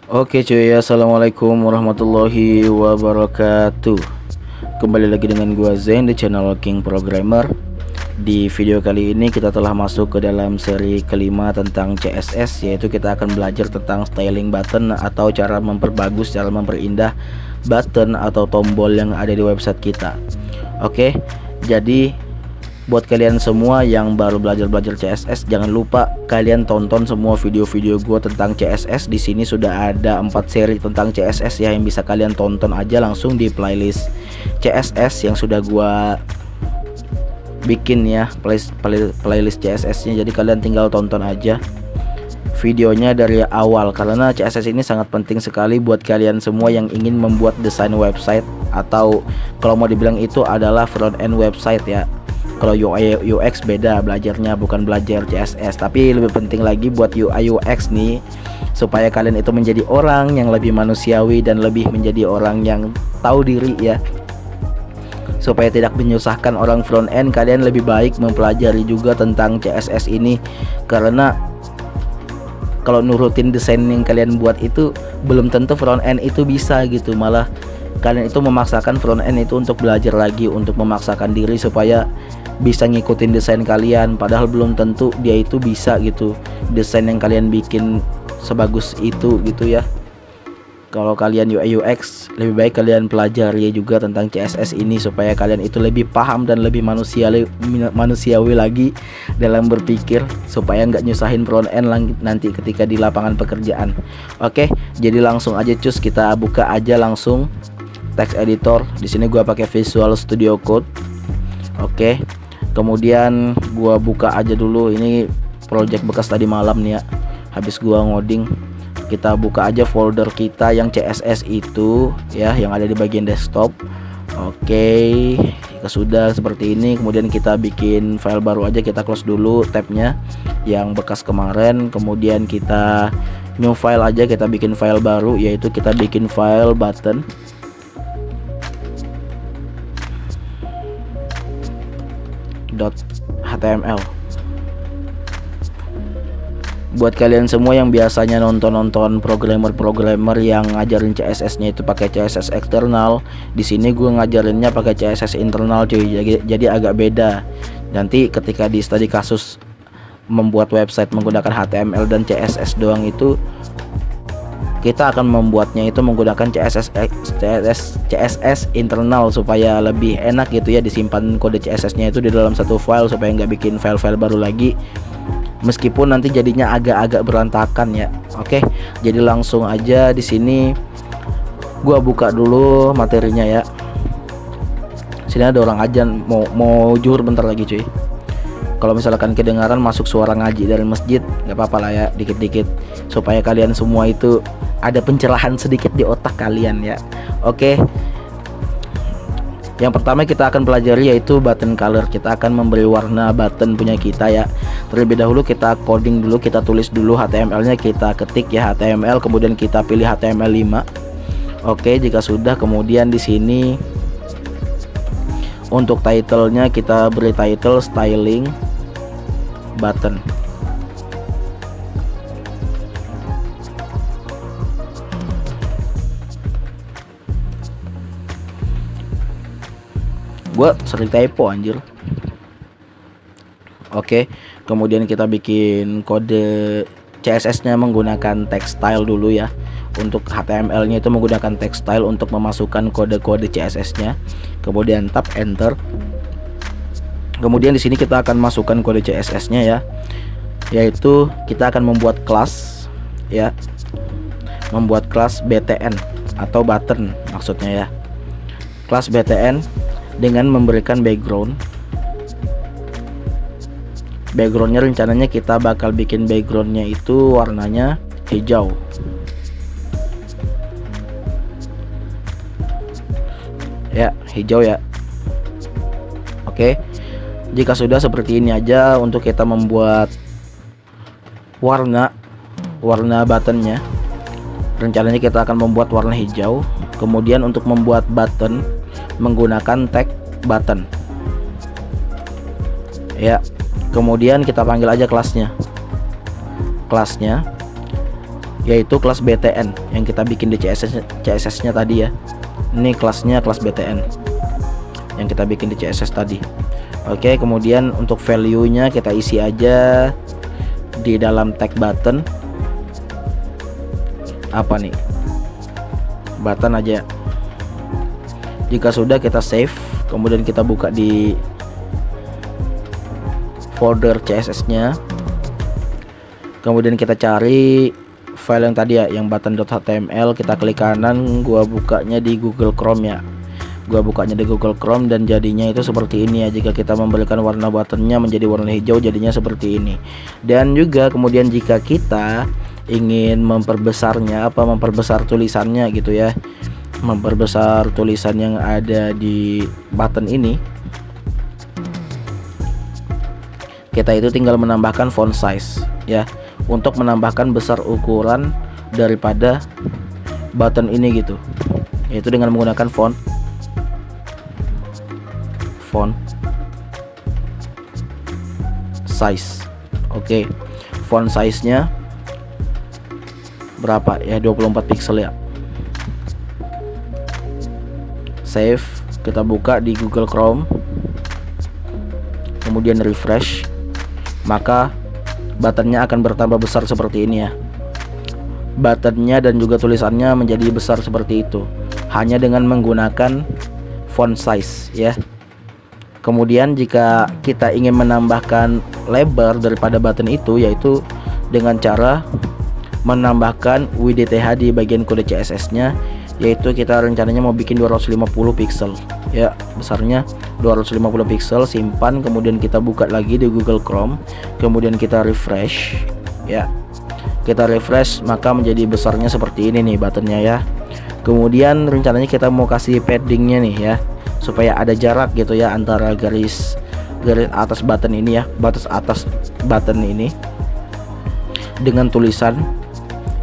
Oke cuy, assalamualaikum warahmatullahi wabarakatuh. Kembali lagi dengan gua Zen di channel King Programmer. Di video kali ini kita telah masuk ke dalam seri kelima tentang CSS, yaitu kita akan belajar tentang styling button atau cara memperbagus, cara memperindah button atau tombol yang ada di website kita. Oke, jadi buat kalian semua yang baru belajar CSS, jangan lupa kalian tonton semua video-video gue tentang CSS. Di sini sudah ada 4 seri tentang CSS ya, yang bisa kalian tonton aja langsung di playlist CSS yang sudah gue bikin ya, playlist CSS-nya. Jadi kalian tinggal tonton aja videonya dari awal, karena CSS ini sangat penting sekali buat kalian semua yang ingin membuat desain website, atau kalau mau dibilang itu adalah front end website ya. Kalau UI UX beda belajarnya, bukan belajar CSS, tapi lebih penting lagi buat UI UX nih, supaya kalian itu menjadi orang yang lebih manusiawi dan lebih menjadi orang yang tahu diri ya, supaya tidak menyusahkan orang front end. Kalian lebih baik mempelajari juga tentang CSS ini, karena kalau nurutin desain yang kalian buat itu belum tentu front end itu bisa gitu, malah kalian itu memaksakan front end itu untuk belajar lagi, untuk memaksakan diri supaya bisa ngikutin desain kalian, padahal belum tentu dia itu bisa gitu desain yang kalian bikin sebagus itu gitu ya. Kalau kalian UI UX, lebih baik kalian pelajari juga tentang CSS ini supaya kalian itu lebih paham dan lebih manusiawi lagi dalam berpikir, supaya nggak nyusahin front end nanti ketika di lapangan pekerjaan. Oke, jadi langsung aja cus, kita buka aja langsung text editor. Di sini gua pakai Visual Studio Code. Oke, kemudian gua buka aja dulu, ini project bekas tadi malam nih ya, habis gua ngoding. Kita buka aja folder kita yang CSS itu ya, yang ada di bagian desktop. Oke, sudah seperti ini. Kemudian kita bikin file baru aja, kita close dulu tabnya yang bekas kemarin. Kemudian kita new file aja, kita bikin file baru, yaitu kita bikin file button. .html. Buat kalian semua yang biasanya nonton programmer yang ngajarin CSS-nya itu pakai CSS eksternal, di sini gue ngajarinnya pakai CSS internal cuy. Jadi agak beda. Nanti ketika di studi kasus membuat website menggunakan HTML dan CSS doang itu, kita akan membuatnya itu menggunakan CSS internal supaya lebih enak gitu ya, disimpan kode CSS-nya itu di dalam satu file supaya nggak bikin file-file baru lagi, meskipun nanti jadinya agak-agak berantakan ya. Oke, jadi langsung aja di sini gua buka dulu materinya ya. Sini ada orang ajan, mau juhur bentar lagi cuy. Kalau misalkan kedengaran masuk suara ngaji dari masjid, nggak apa-apa lah ya, dikit-dikit, supaya kalian semua itu ada pencerahan sedikit di otak kalian ya. Oke, yang pertama kita akan pelajari yaitu button color. Kita akan memberi warna button punya kita ya. Terlebih dahulu kita coding dulu, kita tulis dulu HTML-nya, kita ketik ya HTML, kemudian kita pilih HTML5. Oke, jika sudah, kemudian di sini untuk title-nya kita beri title styling button. Gua sering typo anjir. Oke, kemudian kita bikin kode CSS-nya menggunakan text style dulu ya. Untuk HTML-nya itu menggunakan text style untuk memasukkan kode-kode CSS-nya. Kemudian tab enter. Kemudian di sini kita akan masukkan kode CSS-nya ya, yaitu kita akan membuat kelas ya, membuat kelas BTN atau button maksudnya ya, kelas BTN dengan memberikan backgroundnya rencananya kita bakal bikin backgroundnya itu warnanya hijau ya, hijau ya. Oke, jika sudah seperti ini aja untuk kita membuat warna buttonnya, rencananya kita akan membuat warna hijau. Kemudian untuk membuat button menggunakan tag button ya. Kemudian kita panggil aja kelasnya yaitu kelas BTN yang kita bikin di CSS-nya tadi ya. Ini kelasnya kelas BTN yang kita bikin di CSS tadi. Oke, kemudian untuk value-nya kita isi aja di dalam tag button. Apa nih? Button aja. Jika sudah, kita save, kemudian kita buka di folder CSS-nya. Kemudian kita cari file yang tadi ya, yang button.html, kita klik kanan, gua bukanya di Google Chrome ya. Gua bukanya di Google Chrome dan jadinya itu seperti ini ya. Jika kita memberikan warna buttonnya menjadi warna hijau, jadinya seperti ini. Dan juga kemudian jika kita ingin memperbesarnya, memperbesar tulisannya gitu ya, memperbesar tulisan yang ada di button ini, kita itu tinggal menambahkan font size ya, untuk menambahkan besar ukuran daripada button ini gitu, yaitu dengan menggunakan font size. Oke, font size nya berapa ya, 24 pixel ya. Save, kita buka di Google Chrome, kemudian refresh, maka buttonnya akan bertambah besar seperti ini ya. Buttonnya dan juga tulisannya menjadi besar seperti itu hanya dengan menggunakan font size ya. Kemudian jika kita ingin menambahkan lebar daripada button itu, yaitu dengan cara menambahkan WDTH di bagian kode CSS nya, yaitu kita rencananya mau bikin 250 pixel ya, besarnya 250 pixel. Simpan, kemudian kita buka lagi di Google Chrome, kemudian kita refresh ya. Kita refresh, maka menjadi besarnya seperti ini nih buttonnya ya. Kemudian rencananya kita mau kasih paddingnya nih ya, supaya ada jarak gitu ya antara garis atas button ini ya, batas atas button ini dengan tulisan.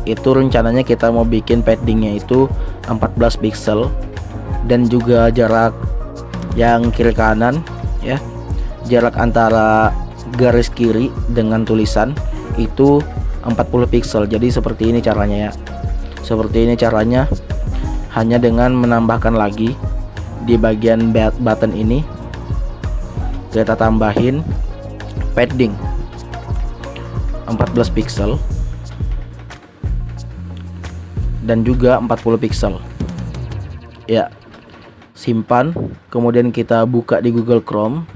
Itu rencananya kita mau bikin paddingnya itu 14 pixel, dan juga jarak yang kiri kanan ya, jarak antara garis kiri dengan tulisan itu 40 pixel. Jadi seperti ini caranya ya, seperti ini caranya, hanya dengan menambahkan lagi di bagian button ini, kita tambahin padding 14 pixel dan juga 40 pixel ya. Simpan, kemudian kita buka di Google Chrome,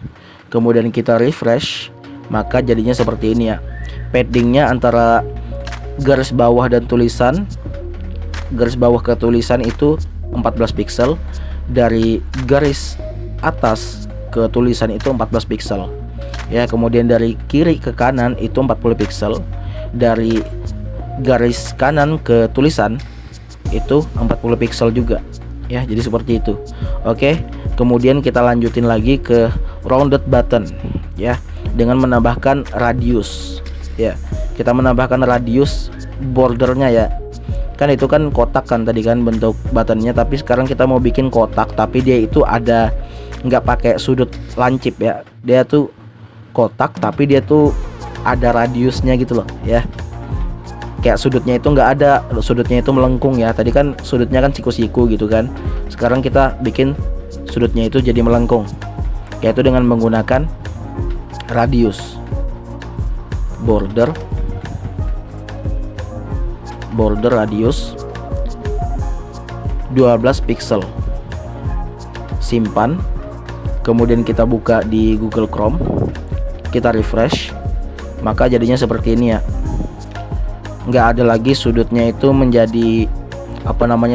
kemudian kita refresh, maka jadinya seperti ini ya. Paddingnya antara garis bawah dan tulisan, garis bawah ke tulisan itu 14 pixel, dari garis atas ke tulisan itu 14 pixel ya. Kemudian dari kiri ke kanan itu 40 pixel, dari garis kanan ke tulisan itu 40 pixel juga ya. Jadi seperti itu. Oke, kemudian kita lanjutin lagi ke rounded button ya, dengan menambahkan radius ya. Kita menambahkan radius bordernya ya. Kan itu kan kotak kan tadi kan bentuk buttonnya, tapi sekarang kita mau bikin kotak, tapi dia itu ada nggak pakai sudut lancip ya. Dia tuh kotak tapi dia tuh ada radiusnya gitu loh ya. Kayak sudutnya itu nggak ada, sudutnya itu melengkung ya. Tadi kan sudutnya kan siku-siku gitu kan. Sekarang kita bikin sudutnya itu jadi melengkung, yaitu dengan menggunakan radius border radius 12 pixel. Simpan, kemudian kita buka di Google Chrome, kita refresh, maka jadinya seperti ini ya. Nggak ada lagi sudutnya itu menjadi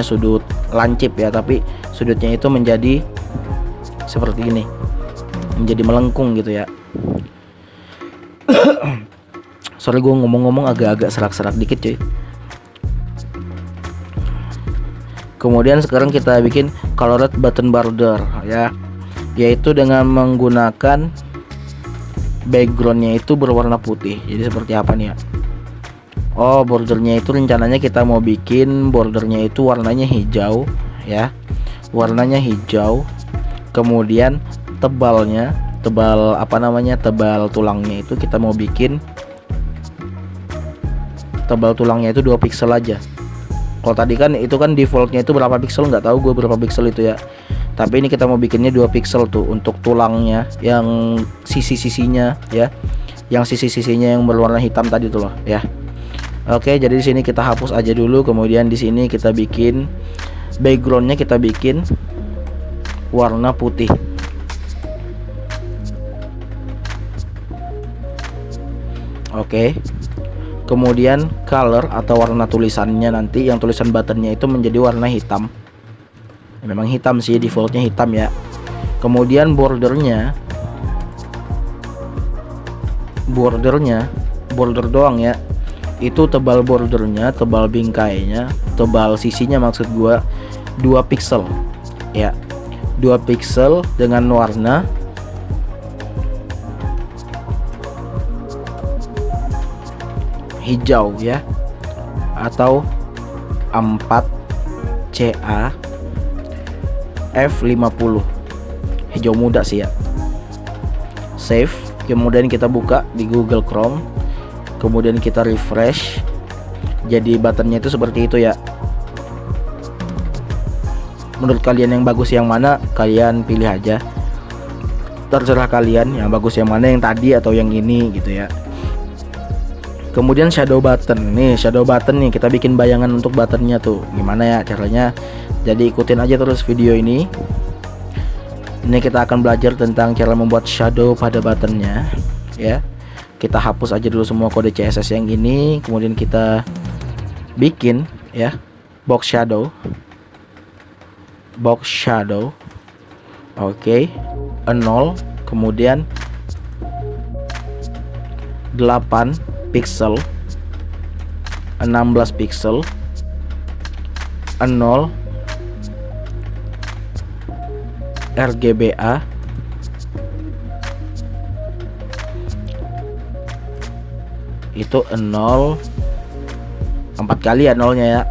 sudut lancip ya, tapi sudutnya itu menjadi seperti ini, menjadi melengkung gitu ya. Sorry, gue ngomong-ngomong agak-agak serak-serak dikit cuy. Kemudian sekarang kita bikin colored button border ya, yaitu dengan menggunakan backgroundnya itu berwarna putih. Jadi seperti apa nih ya? Oh, bordernya itu rencananya kita mau bikin bordernya itu warnanya hijau ya, warnanya hijau. Kemudian tebalnya, tebal tulangnya itu kita mau bikin tebal tulangnya itu 2 pixel aja. Kalau tadi kan itu kan defaultnya itu berapa pixel, nggak tahu gue berapa pixel itu ya. Tapi ini kita mau bikinnya 2 pixel tuh untuk tulangnya yang sisi-sisinya ya. Yang sisi-sisinya yang berwarna hitam tadi tuh loh ya. Oke, jadi di sini kita hapus aja dulu. Kemudian di sini kita bikin backgroundnya, kita bikin warna putih. Oke. Kemudian color atau warna tulisannya nanti yang tulisan buttonnya itu menjadi warna hitam. Memang hitam sih, defaultnya hitam ya. Kemudian border doang ya. Itu tebal bordernya, tebal bingkainya, tebal sisinya maksud gua 2 pixel ya. 2 pixel dengan warna hijau ya, atau 4CA F50, hijau muda sih ya. Save, kemudian kita buka di Google Chrome, kemudian kita refresh. Jadi buttonnya itu seperti itu ya. Menurut kalian yang bagus yang mana, kalian pilih aja, terserah kalian yang bagus yang mana, yang tadi atau yang ini gitu ya. Kemudian shadow button nih, kita bikin bayangan untuk buttonnya tuh. Gimana ya caranya? Jadi ikutin aja terus video ini. Ini kita akan belajar tentang cara membuat shadow pada buttonnya ya. Kita hapus aja dulu semua kode CSS yang ini, kemudian kita bikin ya box shadow. Oke, 0, kemudian 8 pixel, 16 pixel, 0 RGBA, itu 0 4 kali ya nolnya ya.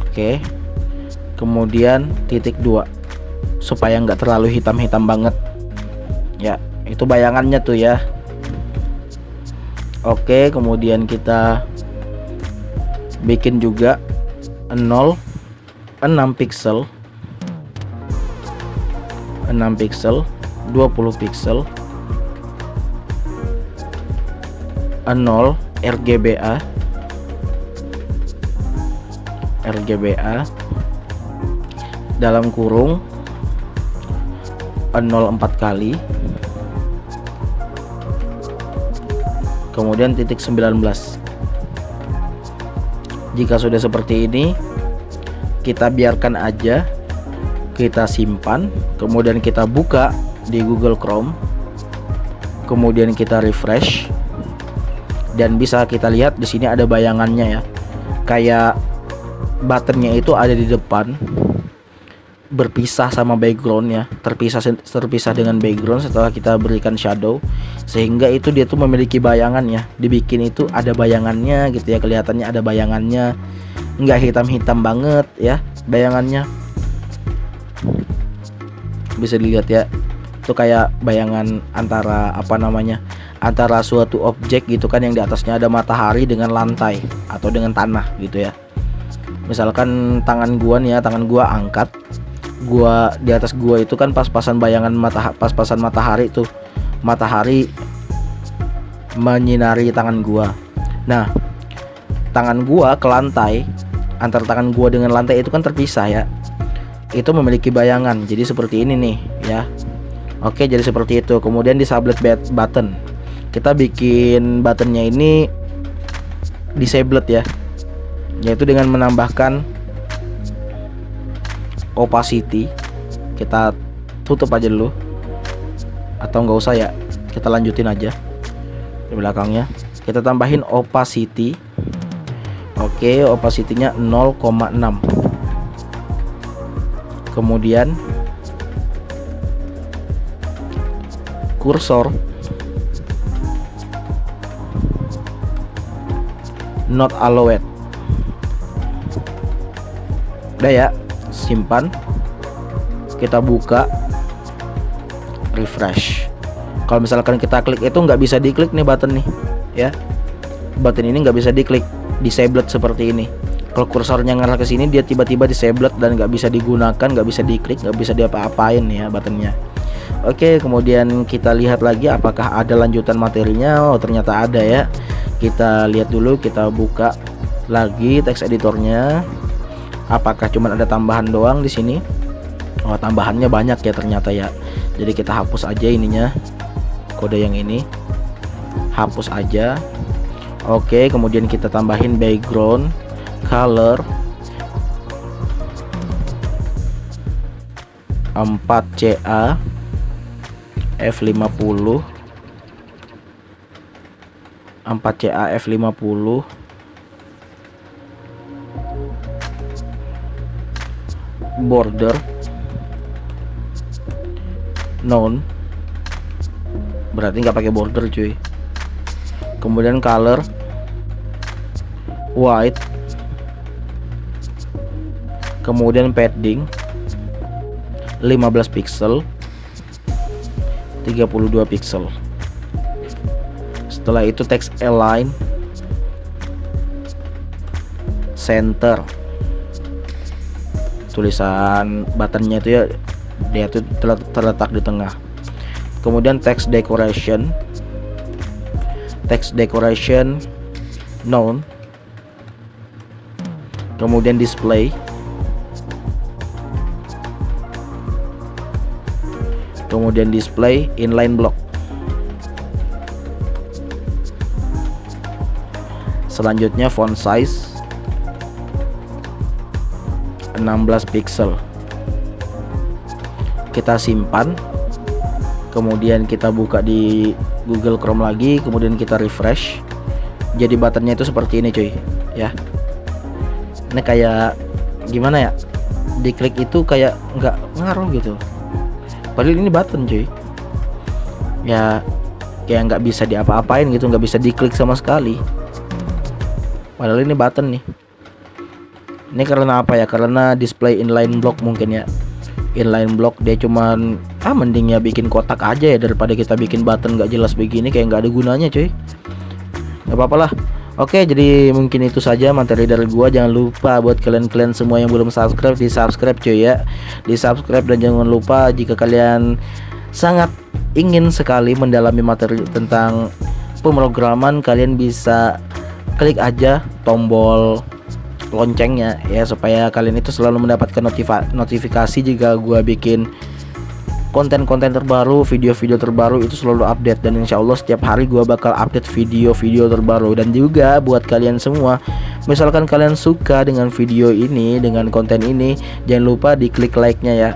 Oke, kemudian titik 2 supaya nggak terlalu hitam-hitam banget ya. Itu bayangannya tuh ya. Oke, kemudian kita bikin juga 0 6 pixel, 20 pixel, 0 RGBA dalam kurung 0 4 kali, kemudian titik 19. Jika sudah seperti ini, kita biarkan aja, kita simpan, kemudian kita buka di Google Chrome, kemudian kita refresh, dan bisa kita lihat di sini ada bayangannya ya. Kayak buttonnya itu ada di depan, berpisah sama backgroundnya, terpisah dengan background setelah kita berikan shadow, sehingga itu dia tuh memiliki bayangannya. Dibikin itu ada bayangannya gitu ya, kelihatannya ada bayangannya, nggak hitam-hitam banget ya bayangannya. Bisa dilihat ya, itu kayak bayangan antara antara suatu objek gitu kan, yang di atasnya ada matahari dengan lantai atau dengan tanah gitu ya. Misalkan tangan gua nih ya, tangan gua angkat, gua di atas gua itu kan pas-pasan bayangan pas-pasan matahari tuh, matahari menyinari tangan gua. Nah, tangan gua ke lantai, antara tangan gua dengan lantai itu kan terpisah ya, itu memiliki bayangan. Jadi seperti ini nih ya. Oke, jadi seperti itu. Kemudian di sublet button, kita bikin buttonnya ini disabled ya, yaitu dengan menambahkan opacity. Kita tutup aja dulu, atau nggak usah ya, kita lanjutin aja di belakangnya. Kita tambahin opacity. Oke, opacity-nya 0,6. Kemudian kursor not allowed. Udah ya, simpan, kita buka, refresh. Kalau misalkan kita klik itu nggak bisa diklik nih button nih ya. Button ini nggak bisa diklik, disabled seperti ini. Kalau kursornya ngarah ke sini dia tiba-tiba disabled dan nggak bisa digunakan, nggak bisa diklik, nggak bisa diapa-apain ya buttonnya. Oke, kemudian kita lihat lagi apakah ada lanjutan materinya. Oh, ternyata ada ya. Kita lihat dulu, kita buka lagi teks editornya. Apakah cuman ada tambahan doang di sini? Oh, tambahannya banyak ya ternyata ya. Jadi kita hapus aja ininya. Kode yang ini. Hapus aja. Oke, kemudian kita tambahin background, color 4CA F50, 4CA F50, border none, berarti nggak pakai border cuy. Kemudian color white, kemudian padding 15 pixel, 32 pixel. Setelah itu text align, center, tulisan buttonnya itu ya dia tuh terletak di tengah. Kemudian text decoration none, kemudian display, kemudian display inline block. Selanjutnya font size 16 pixel. Kita simpan, kemudian kita buka di Google Chrome lagi, kemudian kita refresh. Jadi buttonnya itu seperti ini cuy ya. Ini kayak gimana ya, diklik itu kayak nggak ngaruh gitu, padahal ini button cuy ya, kayak nggak bisa diapa-apain gitu, nggak bisa diklik sama sekali, padahal ini button nih. Ini karena apa ya, karena display inline block mungkin ya. Inline block dia cuman mending ya bikin kotak aja ya, daripada kita bikin button nggak jelas begini, kayak nggak ada gunanya cuy. Nggak apa-apa lah. Oke, jadi mungkin itu saja materi dari gua. Jangan lupa buat kalian semua yang belum subscribe, di subscribe cuy ya, di subscribe. Dan jangan lupa jika kalian sangat ingin sekali mendalami materi tentang pemrograman, kalian bisa klik aja tombol loncengnya ya, supaya kalian itu selalu mendapatkan notifikasi jika gua bikin konten-konten terbaru, video-video terbaru itu selalu update. Dan insya Allah setiap hari gua bakal update video-video terbaru. Dan juga buat kalian semua, misalkan kalian suka dengan video ini, dengan konten ini, jangan lupa diklik like-nya ya,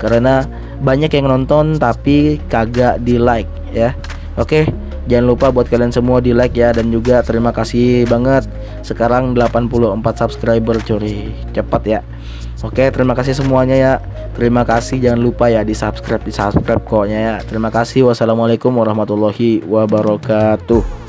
karena banyak yang nonton tapi kagak di like ya. Oke, jangan lupa buat kalian semua di like ya. Dan juga terima kasih banget, sekarang 84 subscriber cuy, cepat ya. Oke, terima kasih semuanya ya. Terima kasih, jangan lupa ya di subscribe koknya ya. Terima kasih. Wassalamualaikum warahmatullahi wabarakatuh.